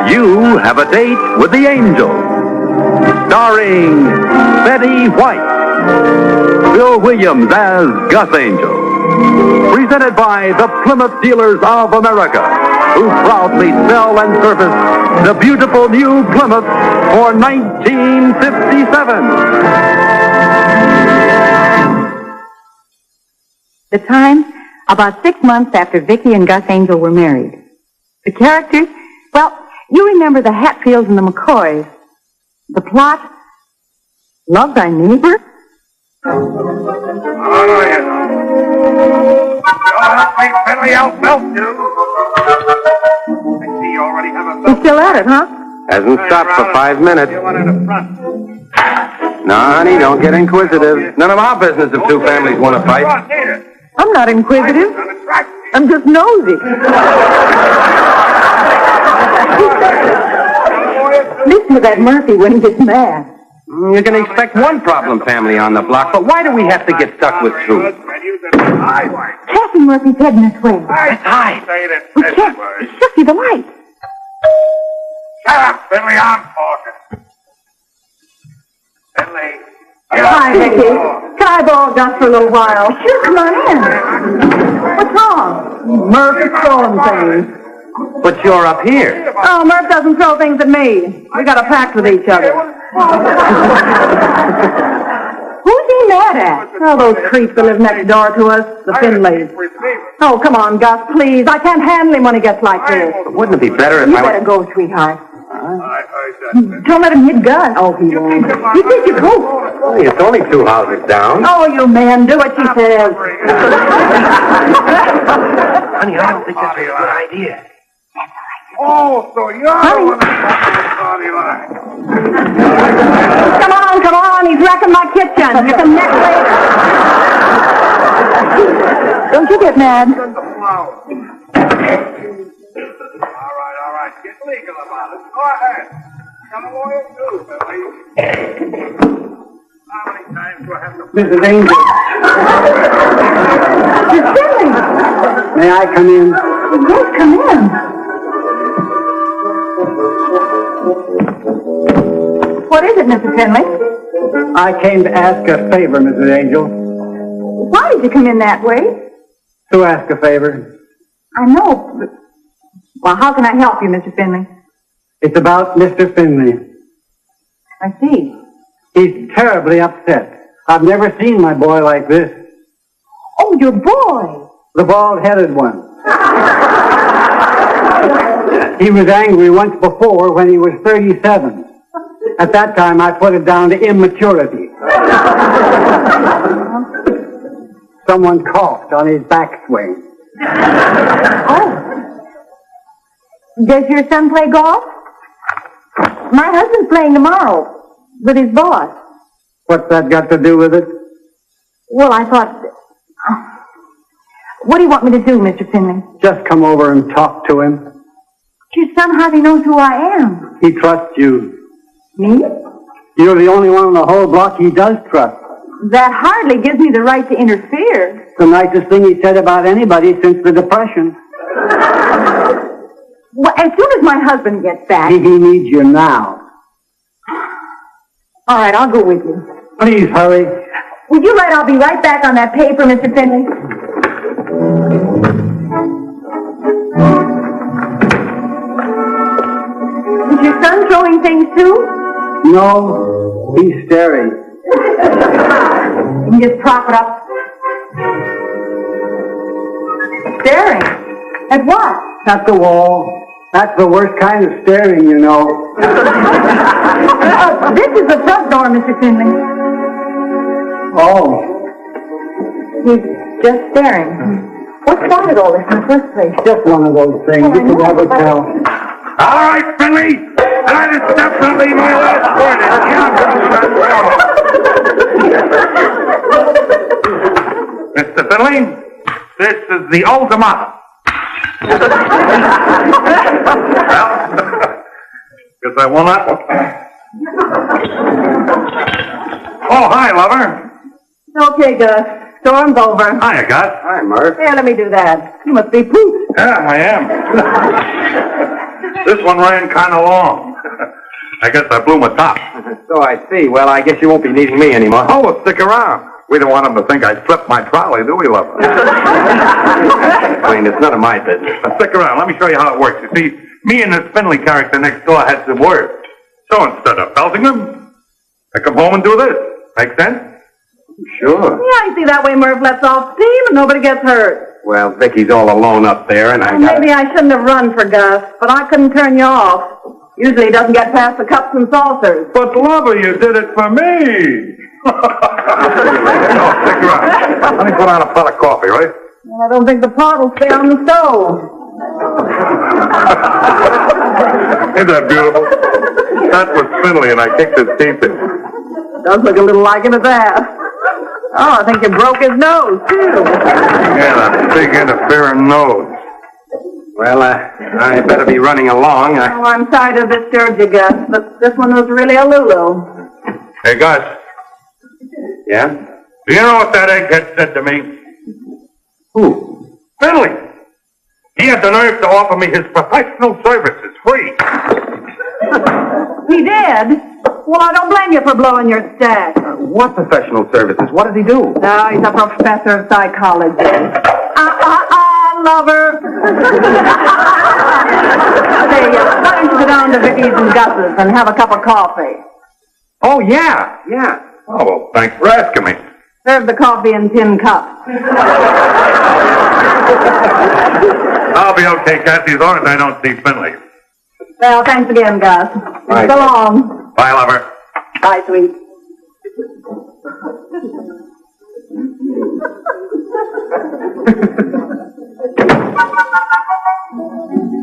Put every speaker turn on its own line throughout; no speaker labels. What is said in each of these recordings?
You have a date with the angel, starring Betty White, Bill Williams as Gus Angel, presented by the Plymouth Dealers of America, who proudly sell and service the beautiful new Plymouth for 1957.
The time, about 6 months after Vicki and Gus Angel were married. The characters, well, you remember the Hatfields and the McCoys. The plot, love thy neighbor?
I'll melt you. I see you already have a
You're still at it, huh?
Hasn't stopped for 5 minutes. No, honey, don't get inquisitive. None of our business if two families want to fight.
I'm not inquisitive. I'm just nosy. Listen to that Murphy when he gets mad.
You can expect one problem family on the block, but why do we have to get stuck with two?
Passing Murphy's heading this way.
That's high.
We can't. Just see the light.
Shut up, Finley. I'm talking. Finley.
Hi, Vicki. Can I borrow Gus for a little while? Sure, come on in. What's wrong? Murphy's throwing things.
But you're up here.
Oh, Murph doesn't throw things at me. We got a pact with each other. Who's he mad at? Oh, those creeps that live next door to us, the Finleys. Oh, come on, Gus, please. I can't handle him when he gets like this.
Wouldn't it be better if
You
I
better
went...
go, sweetheart.
I heard that.
Don't let him hit Gus. Oh, he won't. You take your coat.
Hey, it's only 2 houses down.
Oh, you man, do what she says.
Honey, I don't think that's a good idea.
Oh, so you're the one that's on the line.
Come on. He's wrecking my kitchen. It's a neck later. Don't you get mad.
All right. Get legal about it. Go ahead. Come along and do, Billy. How many times do I have to...
Mrs. Angel.
You're silly.
May I come in?
Yes, come in. What is it, Mr. Finley?
I came to ask a favor, Mrs. Angel.
Why did you come in that way?
To ask a favor.
I know, but... Well, how can I help you, Mr. Finley?
It's about Mr. Finley.
I see.
He's terribly upset. I've never seen my boy like this.
Oh, your boy.
The bald-headed one. He was angry once before when he was 37. At that time, I put it down to immaturity. Someone coughed on his backswing.
Oh. Does your son play golf? My husband's playing tomorrow with his boss.
What's that got to do with it?
Well, I thought... What do you want me to do, Mr. Finley?
Just come over and talk to him.
Your son hardly knows who I am.
He trusts you.
Me?
You're the only one on the whole block he does trust.
That hardly gives me the right to interfere.
The nicest thing he said about anybody since the Depression.
Well, as soon as my husband gets back...
He needs you now.
All right, I'll go with you.
Please hurry.
Would you write, I'll be right back on that paper, Mr. Finley? Is your son throwing things too?
No, he's staring.
You can just prop it up. Staring? At what?
At the wall. That's the worst kind of staring, you know.
This is the front door, Mr. Finley.
Oh.
He's just staring. What started all this in the first place?
Just one of those things. You can never tell.
All right, Finley. That is definitely my last word. Mr. Finley, this is the ultimatum. Guess I won that one. Oh, hi, lover.
Okay, Gus. Storm's over.
Hiya, Gus.
Hi, Murph.
Here, let me do that. You must be pooped.
Yeah, I am. This one ran kind of long. I guess I blew my top.
So I see. Well, I guess you won't be needing me anymore.
Oh, well, stick around. We don't want them to think I slipped my trolley, do we, lover?
Wayne, it's none of my business.
Now, stick around. Let me show you how it works. You see, me and this Finley character next door had some words. So instead of belting them, I come home and do this. Make sense?
Sure.
Yeah, I see that way Murph lets off steam and nobody gets hurt.
Well, Vicky's all alone up there, and I got...
Maybe I shouldn't have run for Gus, but I couldn't turn you off. Usually he doesn't get past the cups and saucers.
But, lover, you did it for me. No, stick around. Let me put on a pot of coffee, right?
Well, I don't think the pot will stay on the stove.
Isn't that beautiful? That was Finley, and I kicked his teeth in.
Does look a little like it at that. Oh, I think you broke his nose, too.
Yeah, that big interfering nose.
Well, I better be running along.
Oh, I'm sorry to disturb you, Gus, but this one was really a Lulu.
Hey, Gus,
Yeah?
do you know what that egghead said to me?
Who?
Finley! He had the nerve to offer me his professional services free.
He did? Well, I don't blame you for blowing your stack.
What professional services? What does he do?
No, he's a professor of psychology. Lover. Say, why don't you go down to Vicky's and Gus's and have a cup of coffee?
Oh, yeah.
Oh, well, thanks for asking me.
Serve the coffee in tin cups.
I'll be okay, Kathy, as long as I don't see Finley.
Well, thanks again, Gus.
Bye.
So long.
Bye, lover.
Bye, sweet.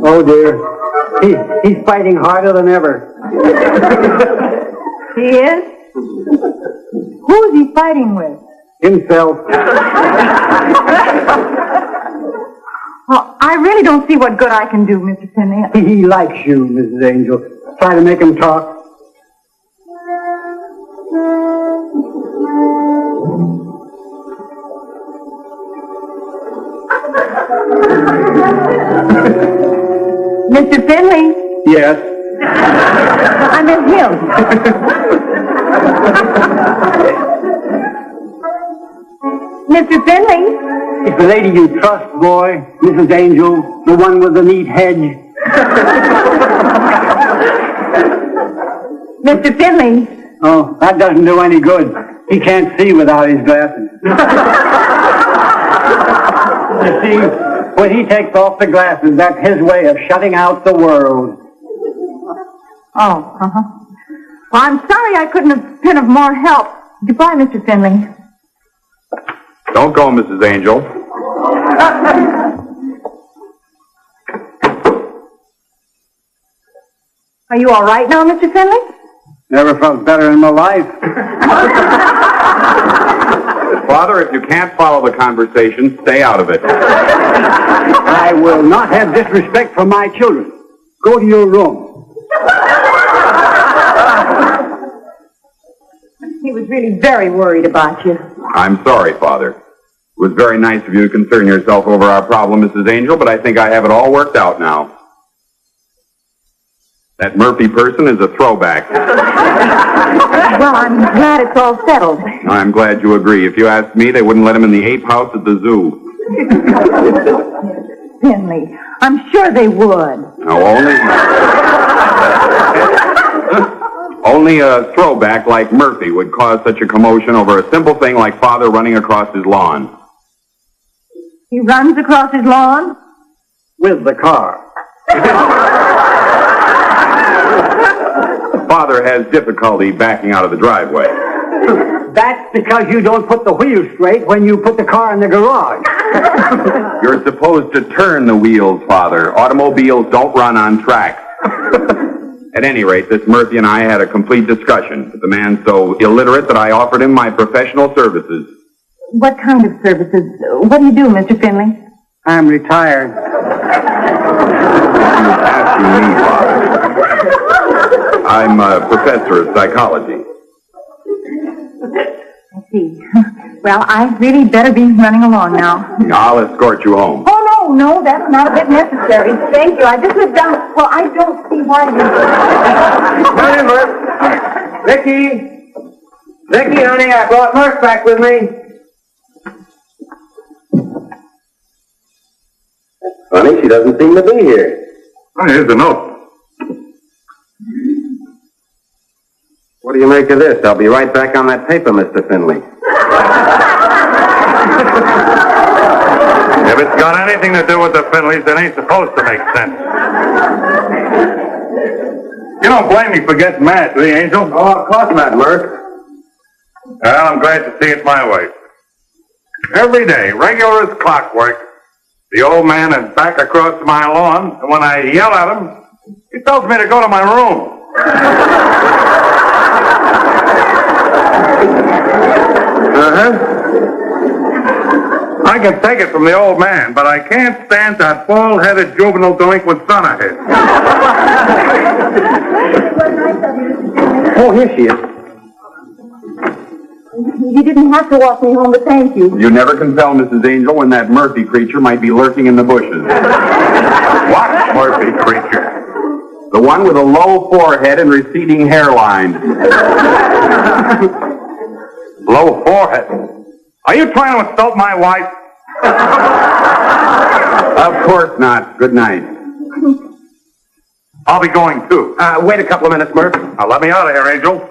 Oh, dear. He's fighting harder than ever.
He is? Who's he fighting with?
Himself.
Well, I really don't see what good I can do, Mr. Finley.
He likes you, Mrs. Angel. Try to make him talk.
Mr. Finley,
Yes.
I'm Miss Hill. Mr. Finley?
It's the lady you trust, boy, Mrs. Angel, the one with the neat hedge.
Mr. Finley?
Oh, that doesn't do any good. He can't see without his glasses. You see, when he takes off the glasses, that's his way of shutting out the world.
Oh, uh-huh. Well, I'm sorry I couldn't have been of more help. Goodbye, Mr. Finley.
Don't go, Mrs. Angel.
Are you all right now, Mr. Finley?
Never felt better in my life.
Father, if you can't follow the conversation, stay out of it.
I will not have disrespect for my children. Go to your room.
He was really very worried about you.
I'm sorry, Father. It was very nice of you to concern yourself over our problem, Mrs. Angel, but I think I have it all worked out now. That Murphy person is a throwback.
Well, I'm glad it's all settled.
I'm glad you agree. If you asked me, they wouldn't let him in the ape house at the zoo.
Finley, I'm sure they would.
No, only a throwback like Murphy would cause such a commotion over a simple thing like Father running across his lawn.
He runs across his lawn?
With the car.
Father has difficulty backing out of the driveway.
That's because you don't put the wheels straight when you put the car in the garage.
You're supposed to turn the wheels, Father. Automobiles don't run on tracks. At any rate, this Murphy and I had a complete discussion. But the man's so illiterate that I offered him my professional services.
What kind of services? What do you do, Mr. Finley?
I'm retired.
Asking me, Father. I'm a professor of psychology.
I see. Well, I really better be running along now.
I'll escort you home.
Oh, no, that's not a bit necessary. Thank you. I just lived down. Well, I don't see why you...
Murph. Vicky, honey, I brought Murph back with me. Funny, she doesn't seem to be here.
Oh, here's the note.
What do you make of this? I'll be right back on that paper, Mr. Finley.
If it's got anything to do with the Finleys, it ain't supposed to make sense. You don't blame me for getting mad, do you, Angel?
Oh, of course not, Murph.
Well, I'm glad to see it my way. Every day, regular as clockwork, the old man is back across my lawn, and when I yell at him, he tells me to go to my room. I can take it from the old man, but I can't stand that bald-headed juvenile delinquent son of his.
Oh, here she is.
You didn't have to walk me home, but thank you.
You never can tell, Mrs. Angel, when that Murphy creature might be lurking in the bushes.
What Murphy creature?
The one with a low forehead and receding hairline.
Low forehead. Are you trying to insult my wife?
Of course not. Good night.
I'll be going too.
Wait a couple of minutes, Murph.
Now let me out of here, Angel.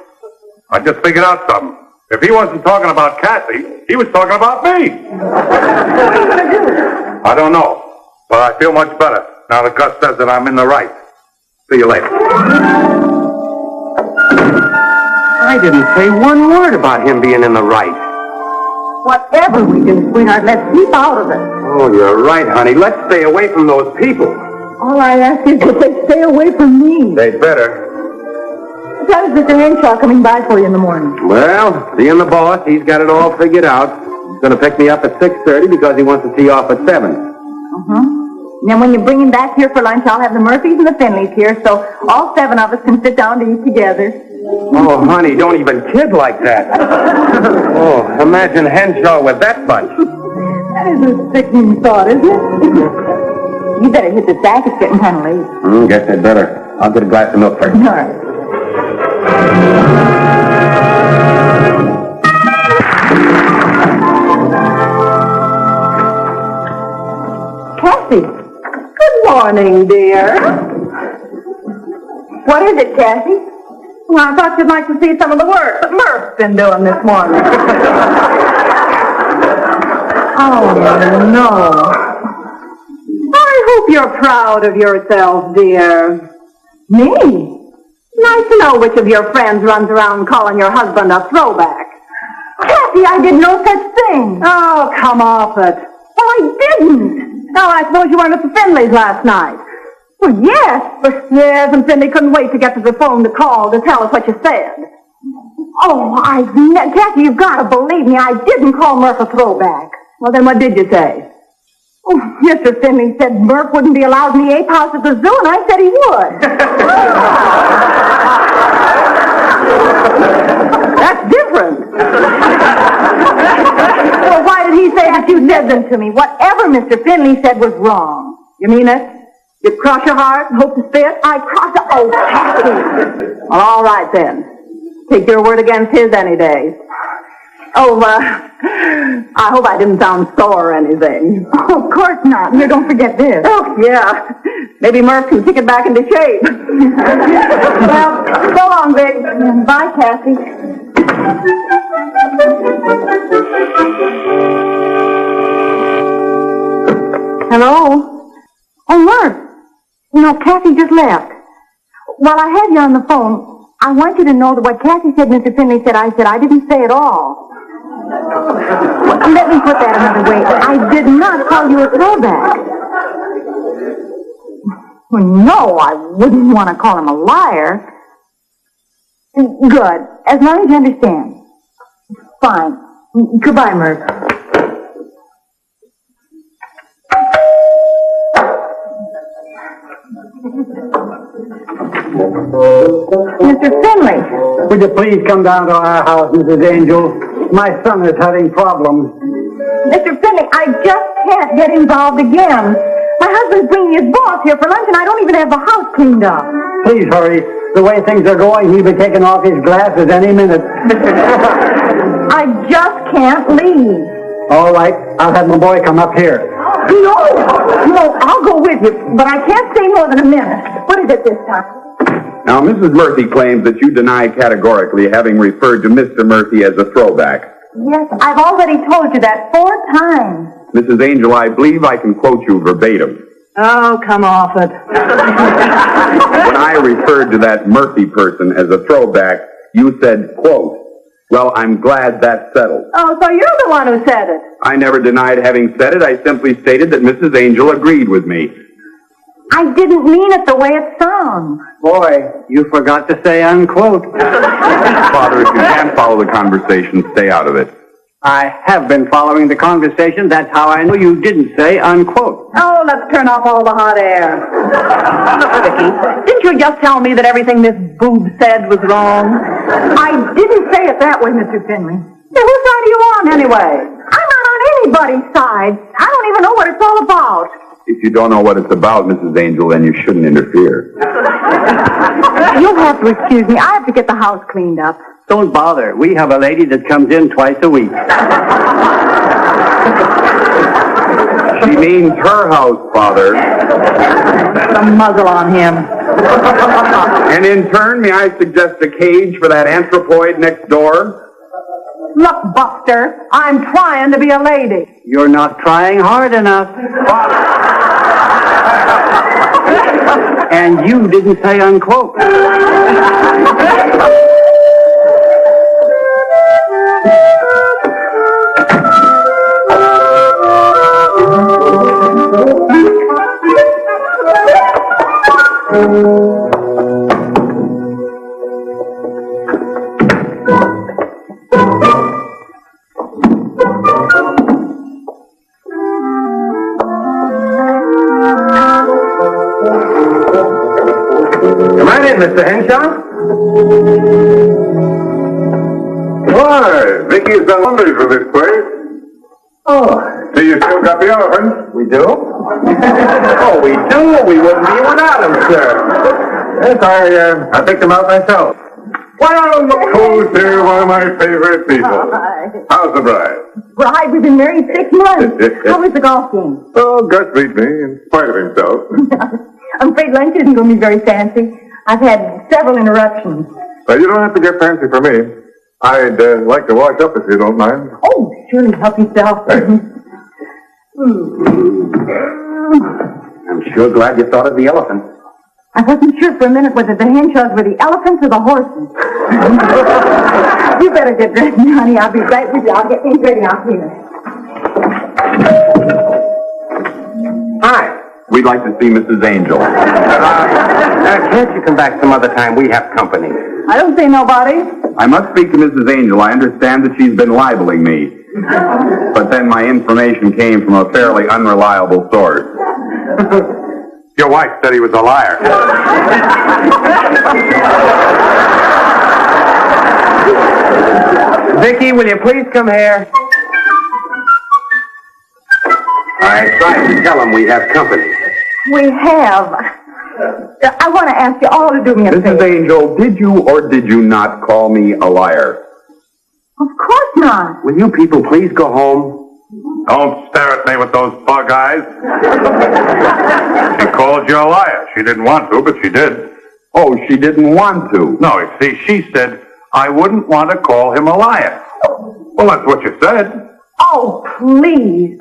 I just figured out something. If he wasn't talking about Kathy, he was talking about me.
What are you going to do?
I don't know, but I feel much better now that Gus says that I'm in the right. See you later.
I didn't say one word about him being in the right.
Whatever we do, sweetheart, let's keep out of it.
Oh, you're right, honey. Let's stay away from those people.
All I ask is that they stay away from me.
They'd better.
That is Mr. Henshaw coming by for you in the morning.
Well, seeing the boss, he's got it all figured out. He's going to pick me up at 6:30 because he wants to see you off at 7.
And then when you bring him back here for lunch, I'll have the Murphys and the Finleys here, so all 7 of us can sit down to eat together.
Oh, honey, don't even kid like that. Oh, imagine Henshaw with that bunch.
That is a sickening thought, isn't it? You better hit the sack. It's getting kind of late.
Guess I'd better. I'll get a glass of milk first.
All right. Kathy. Good morning, dear. What is it, Kathy? Well, I thought you'd like to see some of the work that Murph's been doing this morning. Oh, no. I hope you're proud of yourself, dear. Me? Nice to know which of your friends runs around calling your husband a throwback. Kathy, I did no such thing. Oh, come off it. Well, I didn't. Now, I suppose you weren't at the Finleys last night. Well, yes. Yes, and Finley couldn't wait to get to the phone to call to tell us what you said. Oh, Kathy, you've got to believe me. I didn't call Murph a throwback. Well, then what did you say? Oh, Mr. Finley said Murph wouldn't be allowed in the ape house at the zoo, and I said he would. That's different. Well, why did he say that you said them to me? Whatever Mr. Finley said was wrong. You mean it? You cross your heart and hope to spit? I cross the... Oh, Kathy. Well, all right, then. Take your word against his any day. Oh, I hope I didn't sound sore or anything. Oh, of course not. Here, don't forget this. Oh, yeah. Maybe Murph can kick it back into shape. Well, so long, Vic. Bye, Kathy. Hello? Oh, Murph. You know, Kathy just left. While I have you on the phone, I want you to know that what Kathy said, Mr. Finley said, I didn't say at all. Well, let me put that another way. I did not call you a throwback. Well, no, I wouldn't want to call him a liar. Good. As long as you understand. Fine. Goodbye, Murph. Mr. Finley.
Would you please come down to our house, Mrs. Angel? My son is having problems.
Mr. Finley, I just can't get involved again. My husband's bringing his boss here for lunch, and I don't even have the house cleaned up.
Please hurry. The way things are going, he'll be taking off his glasses any minute.
I just can't leave.
All right, I'll have my boy come up here.
No, I'll go with you, but I can't stay more than a minute. What is it this time?
Now, Mrs. Murphy claims that you deny categorically having referred to Mr. Murphy as a throwback.
Yes, I've already told you that 4 times.
Mrs. Angel, I believe I can quote you verbatim.
Oh, come off it.
When I referred to that Murphy person as a throwback, you said, quote, "Well, I'm glad that's settled."
Oh, so you're the one who said it.
I never denied having said it. I simply stated that Mrs. Angel agreed with me.
I didn't mean it the way it sounds.
Boy, you forgot to say unquote.
Father, if you can't follow the conversation, stay out of it.
I have been following the conversation. That's how I know you didn't say unquote.
Oh, let's turn off all the hot air. Vicky, didn't you just tell me that everything this boob said was wrong? I didn't say it that way, Mr. Finley. Now, whose side are you on, anyway? I'm not on anybody's side. I don't even know what it's all about.
If you don't know what it's about, Mrs. Angel, then you shouldn't interfere.
You'll have to excuse me. I have to get the house cleaned up.
Don't bother. We have a lady that comes in twice a week.
She means her house, Father.
The muzzle on him.
And in turn, may I suggest a cage for that anthropoid next door?
Look, Buster, I'm trying to be a lady.
You're not trying hard enough. And you didn't say unquote.
Come right in, Mr. Henshaw.
Why, Vicky's done laundry for this place.
Oh,
So you still got the elephant?
we do? Oh, we do? We wouldn't be without him, sir. Yes, I picked him out myself.
Well, look who's here, one of my favorite people.
Hi.
How's the bride?
Bride, we've been married 6 months. How was the golf game?
Oh, Gus beat me in spite of himself.
I'm afraid lunch isn't going to be very fancy. I've had several interruptions.
Well, you don't have to get fancy for me. I'd like to wash up if you don't mind.
Oh, surely help yourself.
I'm sure glad you thought of the elephant.
I wasn't sure for a minute whether the Henshaws were the elephants or the horses. You better get dressed, honey. I'll be right with you. I'll get things ready out here.
Hi.
We'd like to see Mrs. Angel.
Can't you come back some other time? We have company.
I don't see nobody.
I must speak to Mrs. Angel. I understand that she's been libeling me. But then my information came from a fairly unreliable source.
Your wife said he was a liar.
Vicky, will you please come here? I tried to tell him we have company.
We have. I want to ask you all to do me a
Mrs.
favor.
Angel, did you or did you not call me a liar?
Of course not.
Will you people please go home?
Don't stare at me with those bug eyes. She called you a liar. She didn't want to, but she did.
Oh, she didn't want to.
No, you see, she said, I wouldn't want to call him a liar. Well, that's what you said.
Oh, please.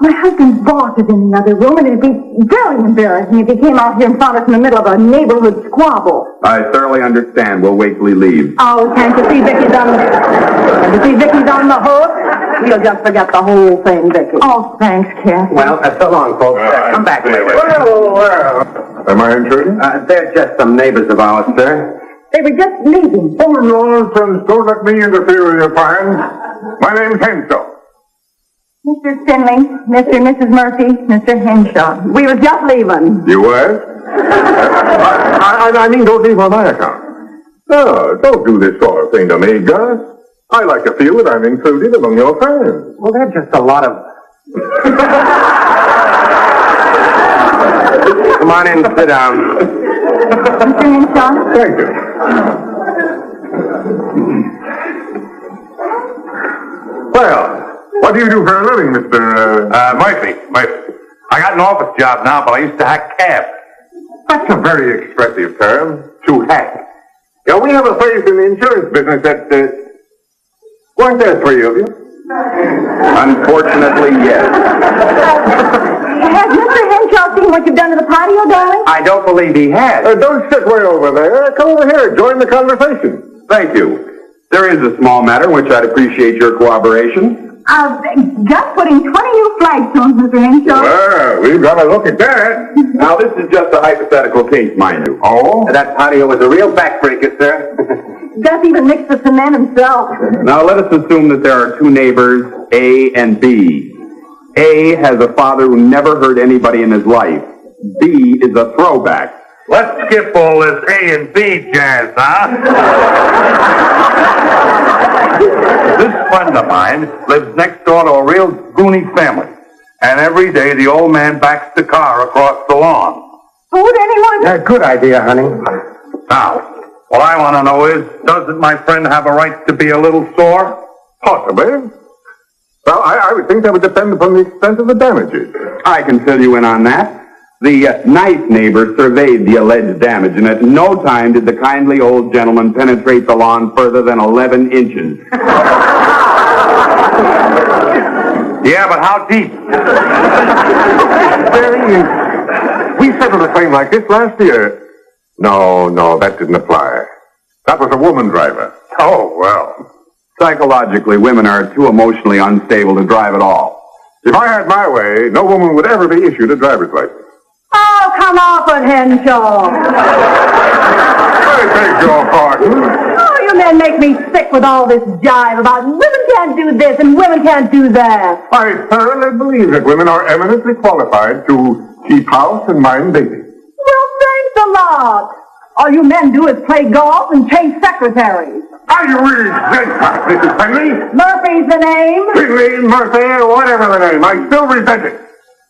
My husband's boss is in the other room, and it'd be very embarrassing if he came out here and found us in the middle of a neighborhood squabble.
I thoroughly understand. We'll wait till he leaves.
Oh, can't you see Vicky's on the hook? You'll just forget the whole thing, Vicky. Oh, thanks, Kath.
Well, so long, folks. Come back
see you
later.
later.
Well.
Am I intruding?
They're just some neighbors of ours, sir.
They were just leaving.
Oh, your friends, don't let me interfere with your plans. My name's Henshaw.
Mr. Finley, Mr. and Mrs. Murphy, Mr. Henshaw. We were just leaving.
You were? I mean, don't leave on my account. No, don't do this sort of thing to me, Gus. I like to feel that I'm included among your friends.
Well, that's just a lot of...
Come on in and sit down.
Mr. Henshaw?
Thank you. Well, what do you do for a living, Mr. Murphy. I got an office job now, but I used to hack cabs. That's a very expressive term, to hack. Yeah, we have a place in the insurance business that, weren't there three of you?
Unfortunately, yes.
Has Mr. Henshaw seen what you've done to the patio, darling?
I don't believe he has.
Don't sit way over there. Come over here. Join the conversation.
Thank you. There is a small matter in which I'd appreciate your cooperation.
Just putting 20 new flagstones, Mr. Henshaw.
Well, we've got to look at that.
Now, this is just a hypothetical case, mind you.
Oh?
That patio was a real backbreaker, sir.
Gus even mixed the cement himself.
Now, let us assume that there are two neighbors, A and B. A has a father who never hurt anybody in his life. B is a throwback.
Let's skip all this A and B jazz, huh? This friend of mine lives next door to a real goony family. And every day the old man backs the car across the lawn.
Food, anyone?
Good idea, honey. Now, what I want to know is, doesn't my friend have a right to be a little sore? Possibly. Well, I would think that would depend upon the extent of the damages.
I can fill you in on that. The nice neighbor surveyed the alleged damage, and at no time did the kindly old gentleman penetrate the lawn further than 11 inches.
Yeah, but how deep? Very easy. We settled a claim like this last year. No, that didn't apply. That was a woman driver. Oh, well.
Psychologically, women are too emotionally unstable to drive at all.
If I had my way, no woman would ever be issued a driver's license.
Oh, come off it, Henshaw.
I beg your pardon.
Oh, you men make me sick with all this jive about women can't do this and women can't do that.
I thoroughly believe that women are eminently qualified to keep house and mind baby.
Well, thanks a lot. All you men do is play golf and chase secretaries.
Are you really Mrs. Finley?
Murphy's the name.
Finley, Murphy, whatever the name. I still resent it.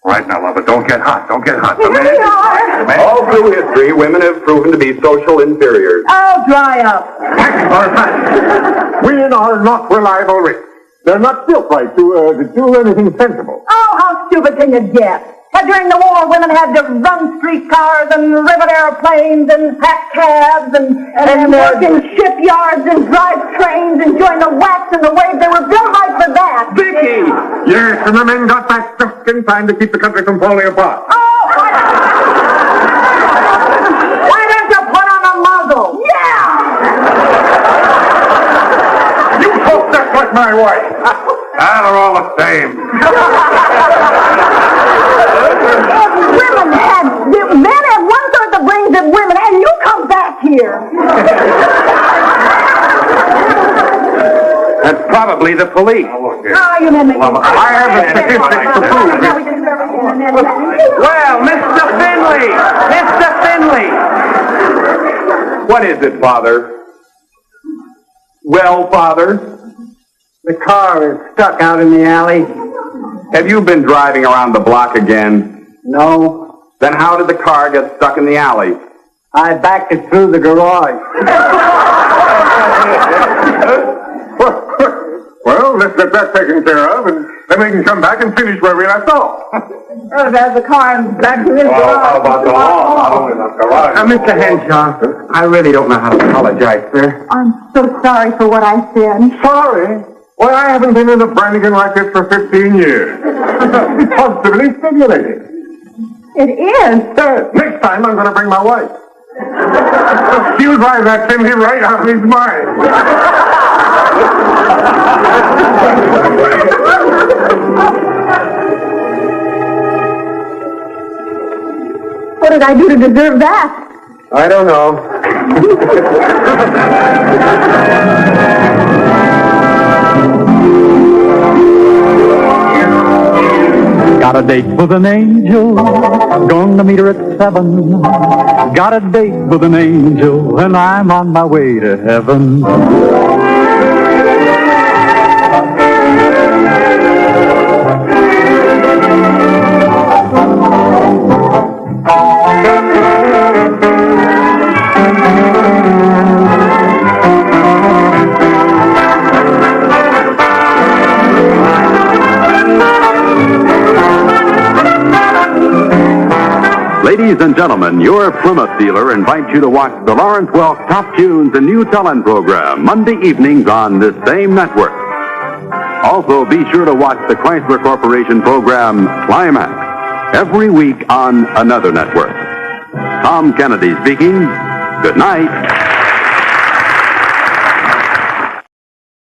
Right now, lover, don't get hot. Don't get hot.
Here we are.
All through history, women have proven to be social inferiors.
Oh, dry up.
Women are not reliable risks. They're not built right to do anything sensible.
Oh, how stupid can you get? And during the war, women had to run streetcars and rivet airplanes and pack cabs and work in shipyards and drive trains and join the wax and the wave. They were built right for that.
Vicky! Yes, and the men got back just in time to keep the country from falling apart.
Oh, why don't you put on a muzzle? Yeah!
You folks just like my wife. They're all the same.
Men have one-third the brains of women, and you come back here.
That's probably the police.
Oh, you men make me...
I have the statistics to prove it.
Well, Mr. Finley! What is it, Father? Well, Father?
The car is stuck out in the alley.
Have you been driving around the block again?
No.
Then how did the car get stuck in the alley?
I backed it through the garage.
Well, let's get that taken care of, and then we can come back and finish where we left off.
Oh, there's the car and back to this garage.
How about the lawn?
Mr. Henshaw, I really don't know how to apologize, sir.
I'm so sorry for what I said.
Sorry? Why, I haven't been in a Brannigan like this for 15 years. It's positively stimulating.
It is.
Next time, I'm going to bring my wife. She'll drive that Finley right out of his mind.
What did I do to deserve that?
I don't know.
Got a date with an angel, gonna meet her at 7. Got a date with an angel, and I'm on my way to heaven.
Ladies and gentlemen, your Plymouth dealer invites you to watch the Lawrence Welk Top Tunes and New Talent program Monday evenings on this same network. Also, be sure to watch the Chrysler Corporation program Climax every week on another network. Tom Kennedy speaking. Good night.